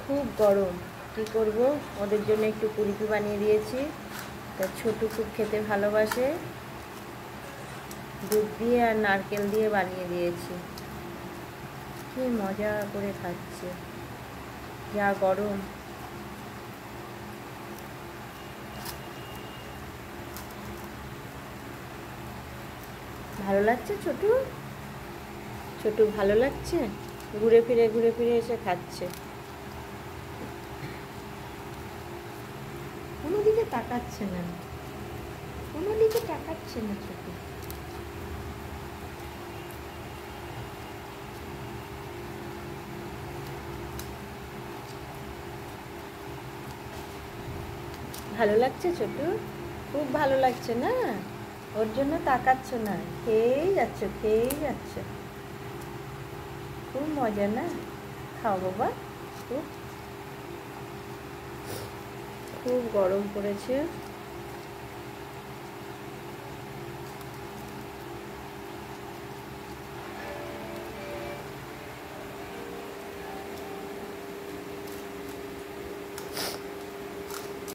খুব গরম, কি করব, ওদের জন্য একটু কুলফি বানিয়ে দিয়েছি। তা ছোটু খুব খেতে ভালোবাসে, দুধ দিয়ে আর নারকেল দিয়ে বানিয়ে দিয়েছি। কি মজা করে খাচ্ছে, যা গরম। ভালো লাগছে ছোটু? ছোটু ভালো লাগছে, ঘুরে ফিরে এসে খাচ্ছে। কোনো দিকে তাকাচ্ছে না, কোনো দিকে তাকাচ্ছে না ছোটু। ভালো লাগছে ছোটু? খুব ভালো লাগছে না? ওর জন্য তাকাচ্ছ না, খেয়েই যাচ্ছ, খেয়েই যাচ্ছ। খুব মজা না? খাও বাবা। খুব খুব গরম পড়েছে।